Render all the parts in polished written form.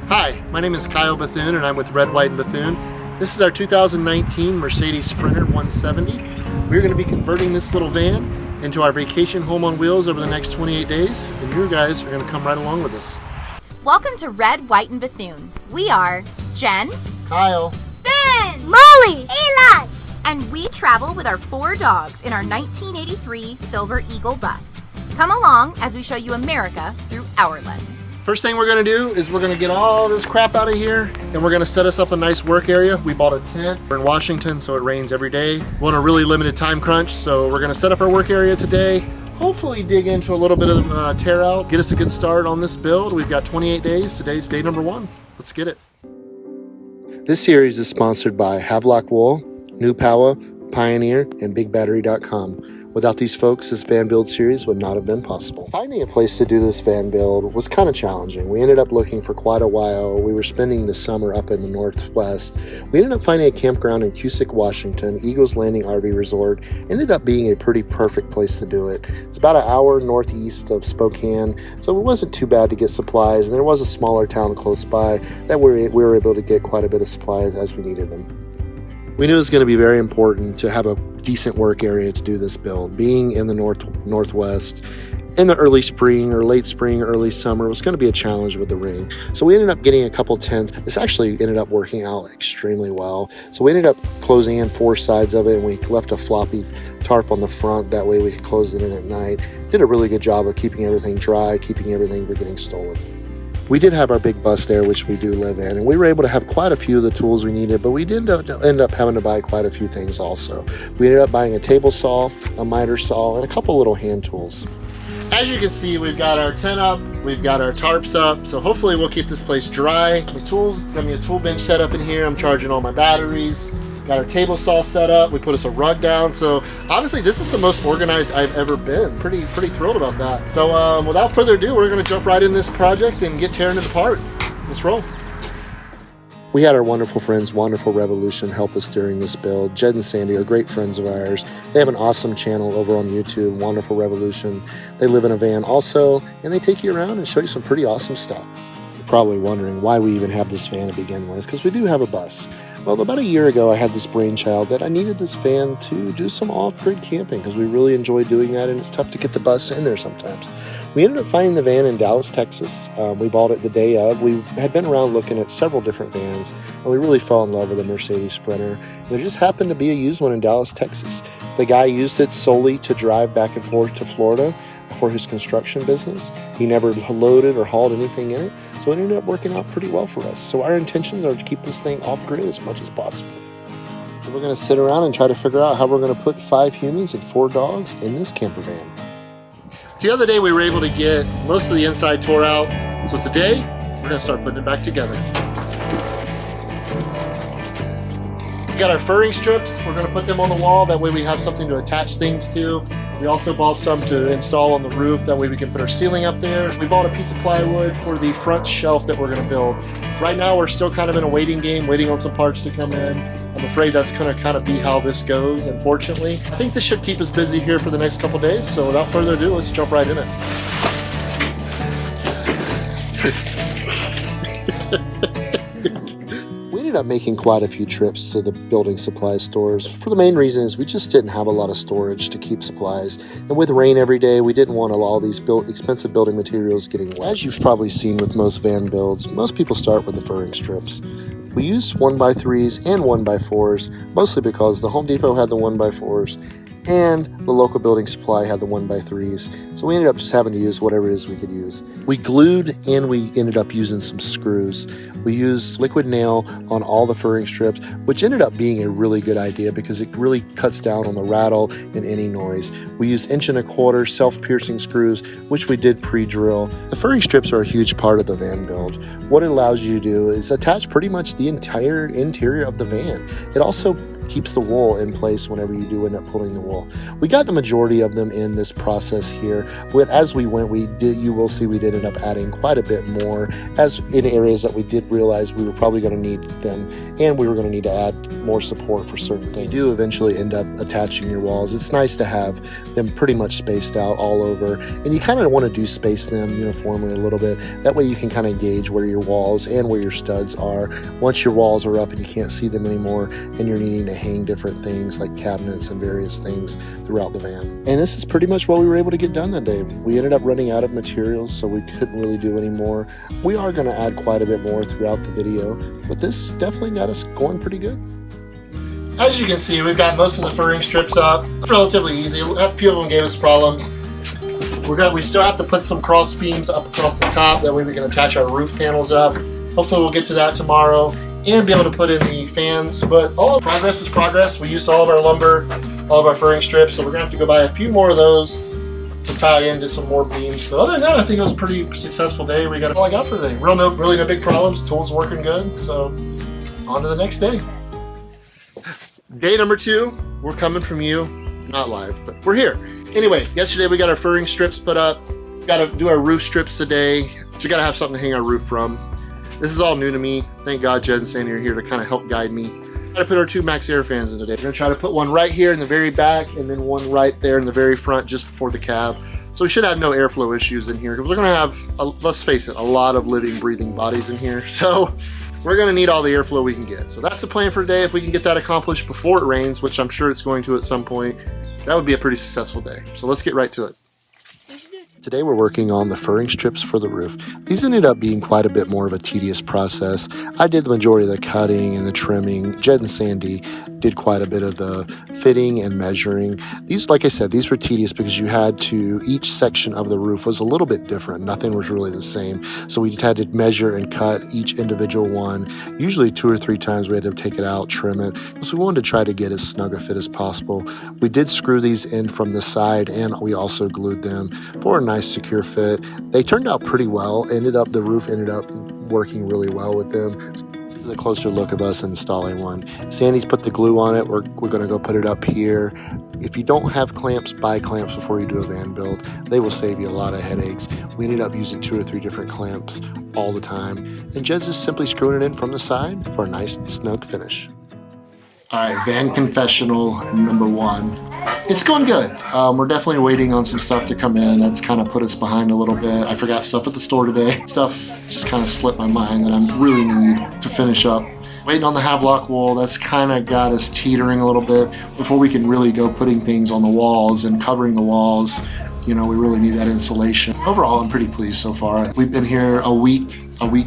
Hi, my name is Kyle Bethune and I'm with Red, White, and Bethune. This is our 2019 Mercedes Sprinter 170. We're going to be converting this little van into our vacation home on wheels over the next 28 days, and you guys are going to come right along with us. Welcome to Red, White, and Bethune. We are Jen, Kyle, Ben, Molly, Eli, and we travel with our 4 dogs in our 1983 Silver Eagle bus. Come along as we show you America through our lens. first thing we're going to do is we're going to get all this crap out of here and we're going to set us up a nice work area. We bought a tent. We're in Washington, so it rains every day. We're on a really limited time crunch, so we're going to set up our work area today. Hopefully dig into a little bit of tear out, get us a good start on this build. We've got 28 days. Today's day number 1. Let's get it. This series is sponsored by Havelock Wool, New Power, Pioneer, and BigBattery.com. Without these folks, this van build series would not have been possible. Finding a place to do this van build was kind of challenging. We ended up looking for quite a while. We were spending the summer up in the Northwest. We ended up finding a campground in Cusick, Washington. Eagles Landing RV Resort ended up being a pretty perfect place to do it. It's about an hour northeast of Spokane, so it wasn't too bad to get supplies. And there was a smaller town close by that we were able to get quite a bit of supplies as we needed them. We knew it was going to be very important to have a decent work area to do this build. Being in the Northwest in the early spring or late spring, early summer was going to be a challenge with the rain. So we ended up getting a couple tents. This actually ended up working out extremely well. So we ended up closing in 4 sides of it and we left a floppy tarp on the front. That way we could close it in at night. Did a really good job of keeping everything dry, keeping everything from getting stolen. We did have our big bus there, which we do live in, and we were able to have quite a few of the tools we needed, but we did end up having to buy quite a few things also. We ended up buying a table saw, a miter saw, and a couple little hand tools. As you can see, we've got our tent up, we've got our tarps up, so hopefully we'll keep this place dry. My tools, got me a tool bench set up in here. I'm charging all my batteries. Got our table saw set up. We put us a rug down. So honestly, this is the most organized I've ever been. Pretty thrilled about that. So without further ado, we're going to jump right in this project and get tearing it apart. Let's roll. We had our wonderful friends, Wonderful Revolution, help us during this build. Jed and Sandy are great friends of ours. They have an awesome channel over on YouTube, Wonderful Revolution. They live in a van also, and they take you around and show you some pretty awesome stuff. You're probably wondering why we even have this van to begin with, because we do have a bus. Well, about a year ago, I had this brainchild that I needed this van to do some off-grid camping because we really enjoy doing that, and it's tough to get the bus in there sometimes. We ended up finding the van in Dallas, Texas. We bought it the day of. We had been around looking at several different vans, and we really fell in love with the Mercedes Sprinter. There just happened to be a used one in Dallas, Texas. The guy used it solely to drive back and forth to Florida for his construction business. He never loaded or hauled anything in it, so it ended up working out pretty well for us. So our intentions are to keep this thing off grid as much as possible. So we're going to sit around and try to figure out how we're going to put 5 humans and 4 dogs in this camper van. The other day we were able to get most of the inside tore out, so today we're going to start putting it back together. We got our furring strips. We're going to put them on the wall. That way we have something to attach things to. We also bought some to install on the roof. That way we can put our ceiling up there. We bought a piece of plywood for the front shelf that we're going to build. Right now we're still kind of in a waiting game, waiting on some parts to come in. I'm afraid that's going to kind of be how this goes, unfortunately. I think this should keep us busy here for the next couple days. So without further ado, let's jump right in it. We ended up making quite a few trips to the building supply stores. For the main reason is we just didn't have a lot of storage to keep supplies. And with rain every day, we didn't want all these expensive building materials getting wet. As you've probably seen with most van builds, most people start with the furring strips. We used 1x3s and 1x4s, mostly because the Home Depot had the 1x4s and the local building supply had the 1x3s. So we ended up just having to use whatever it is we could use. We glued and we ended up using some screws. We used liquid nail on all the furring strips, which ended up being a really good idea because it really cuts down on the rattle and any noise. We used 1.25 inch self-piercing screws, which we did pre-drill. The furring strips are a huge part of the van build. What it allows you to do is attach pretty much the entire interior of the van. It also keeps the wool in place whenever you do end up pulling the wool. We got the majority of them in this process here, but as we went, you will see we did end up adding quite a bit more, as in areas that we did realize we were probably going to need them, and we were going to need to add more support for certain things. You do eventually end up attaching your walls. It's nice to have them pretty much spaced out all over, and you kind of want to space them uniformly a little bit. That way you can kind of gauge where your walls and where your studs are. Once your walls are up and you can't see them anymore, and you're needing to hang different things like cabinets and various things throughout the van. And this is pretty much what we were able to get done that day. We ended up running out of materials, so we couldn't really do any more. We are going to add quite a bit more throughout the video, but this definitely got us going pretty good. As you can see, we've got most of the furring strips up. It's relatively easy. A few of them gave us problems. We still have to put some cross beams up across the top. That way we can attach our roof panels up. Hopefully we'll get to that tomorrow and be able to put in the fans. But all progress is progress. We used all of our lumber, all of our furring strips, so we're gonna have to go buy a few more of those to tie into some more beams. But other than that, I think it was a pretty successful day. We got all I got for today. Really no big problems. Tools working good. So on to the next day. Day number 2, we're coming from you. Not live, but we're here. Anyway, yesterday we got our furring strips put up. Got to do our roof strips today. So we got to have something to hang our roof from. This is all new to me. Thank God Jed and Sandy are here to kind of help guide me. Got to put our 2 max air fans in today. We're going to try to put one right here in the very back and then one right there in the very front just before the cab. So we should have no airflow issues in here because we're going to have, let's face it, a lot of living, breathing bodies in here. So we're going to need all the airflow we can get. So that's the plan for today. If we can get that accomplished before it rains, which I'm sure it's going to at some point, that would be a pretty successful day. So let's get right to it. Today we're working on the furring strips for the roof. These ended up being quite a bit more of a tedious process. I did the majority of the cutting and the trimming. Jed and Sandy did quite a bit of the fitting and measuring. These, like I said, these were tedious because you had to, each section of the roof was a little bit different. Nothing was really the same. So we had to measure and cut each individual one. Usually 2 or 3 times we had to take it out, trim it, because we wanted to try to get as snug a fit as possible. We did screw these in from the side, and we also glued them for a nice secure fit. They turned out pretty well. The roof ended up working really well with them. This is a closer look of us installing one. Sandy's put the glue on it. We're going to go put it up here. If you don't have clamps, buy clamps before you do a van build. They will save you a lot of headaches. We ended up using 2 or 3 different clamps all the time. And Jed's just simply screwing it in from the side for a nice snug finish. All right, van confessional number 1. It's going good. We're definitely waiting on some stuff to come in. That's kind of put us behind a little bit. I forgot stuff at the store today. Stuff just kind of slipped my mind that I really need to finish up. Waiting on the Havelock wool. That's kind of got us teetering a little bit before we can really go putting things on the walls and covering the walls. We really need that insulation. Overall, I'm pretty pleased so far. We've been here a week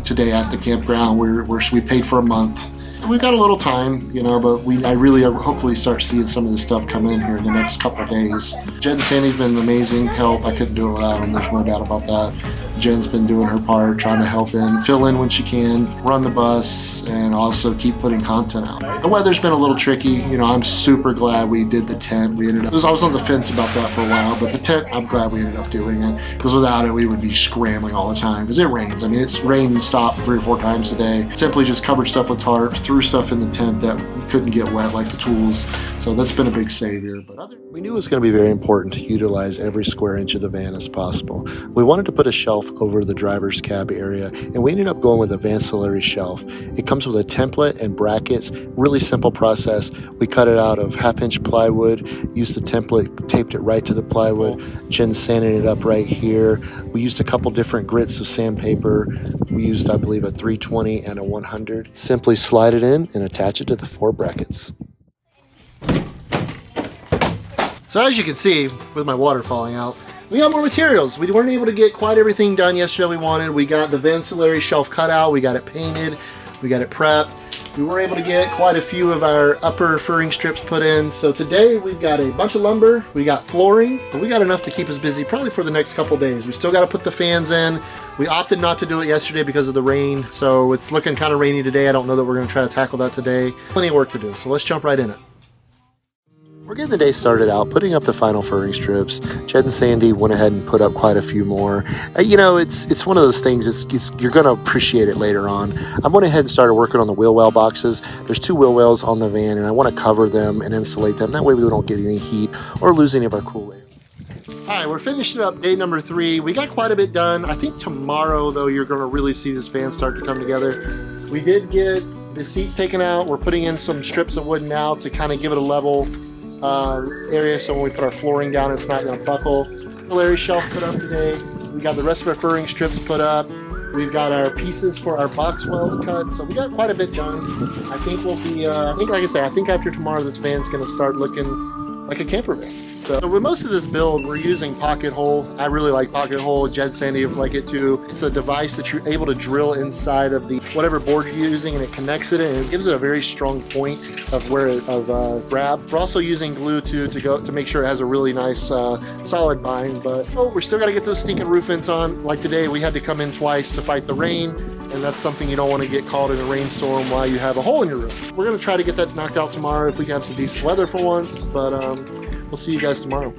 today at the campground. We paid for a month. We've got a little time, but I really hopefully start seeing some of this stuff come in here in the next couple of days. Jen and Sandy's been amazing help. I couldn't do it without them. There's no doubt about that. Jen's been doing her part, trying to help fill in when she can, run the bus, and also keep putting content out. The weather's been a little tricky. I'm super glad we did the tent. I was on the fence about that for a while, but the tent, I'm glad we ended up doing it, because without it, we would be scrambling all the time, because it rains. It's rained and stopped 3 or 4 times a day. Simply just covered stuff with tarp, threw stuff in the tent that couldn't get wet, like the tools. So that's been a big savior. We knew it was going to be very important to utilize every square inch of the van as possible. We wanted to put a shelf over the driver's cab area, and we ended up going with a VANcillary shelf. It comes with a template and brackets. Really simple process. We cut it out of 1/2-inch plywood, used the template, taped it right to the plywood. Jen sanded it up right here. We used a couple different grits of sandpaper. We used, I believe, a 320 and a 100. Simply slide it in and attach it to the 4 brackets. So as you can see, with my water falling out, we got more materials. We weren't able to get quite everything done yesterday we wanted. We got the VANcillary shelf cut out. We got it painted. We got it prepped. We were able to get quite a few of our upper furring strips put in. So today we've got a bunch of lumber. We got flooring. But we got enough to keep us busy probably for the next couple days. We still got to put the fans in. We opted not to do it yesterday because of the rain. So it's looking kind of rainy today. I don't know that we're going to try to tackle that today. Plenty of work to do. So let's jump right in it. We're getting the day started out, putting up the final furring strips. Jed and Sandy went ahead and put up quite a few more. It's one of those things, you're going to appreciate it later on. I went ahead and started working on the wheel well boxes. There's 2 wheel wells on the van, and I want to cover them and insulate them. That way we don't get any heat or lose any of our cool air. All right, we're finishing up day number 3. We got quite a bit done. I think tomorrow, though, you're going to really see this van start to come together. We did get the seats taken out. We're putting in some strips of wood now to kind of give it a level area, so when we put our flooring down, it's not going to buckle. Larry shelf put up today. We got the rest of our furring strips put up. We've got our pieces for our box wells cut, so we got quite a bit done. I think we'll be, like I say, I think after tomorrow this van's going to start looking like a camper van. So with most of this build, we're using pocket hole. I really like pocket hole. Jed, Sandy like it too. It's a device that you're able to drill inside of the whatever board you're using, and it connects it, and it gives it a very strong point of grab. We're also using glue to make sure it has a really nice solid bind. But we're still got to get those stinking roof vents on. Like today, we had to come in twice to fight the rain, and that's something you don't want to get caught in a rainstorm while you have a hole in your roof. We're gonna try to get that knocked out tomorrow if we can have some decent weather for once. But we'll see you guys tomorrow.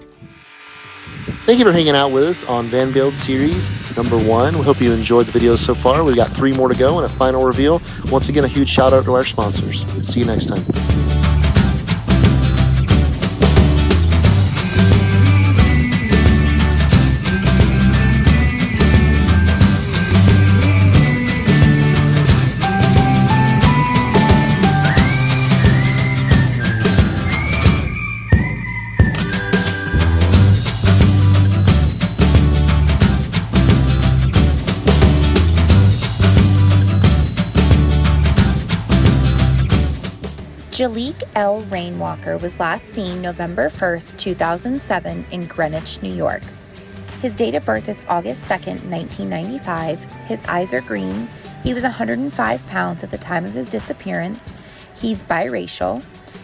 Thank you for hanging out with us on Van Build Series number 1. We hope you enjoyed the video so far. We've got 3 more to go and a final reveal. Once again, a huge shout out to our sponsors. See you next time. Jalik L. Rainwalker was last seen November 1st, 2007 in Greenwich, New York. His date of birth is August 2nd, 1995. His eyes are green. He was 105 pounds at the time of his disappearance. He's biracial.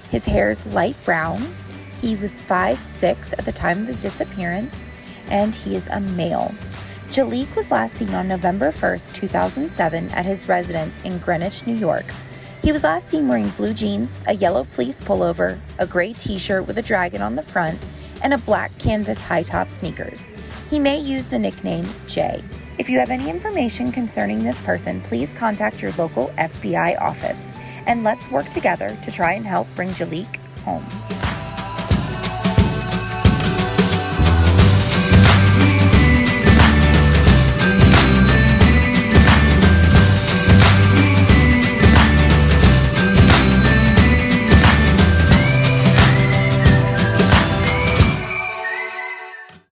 His hair is light brown. He was 5'6" at the time of his disappearance, and he is a male. Jalik was last seen on November 1st, 2007 at his residence in Greenwich, New York. He was last seen wearing blue jeans, a yellow fleece pullover, a gray t-shirt with a dragon on the front, and a black canvas high-top sneakers. He may use the nickname Jay. If you have any information concerning this person, please contact your local FBI office, and let's work together to try and help bring Jalik home.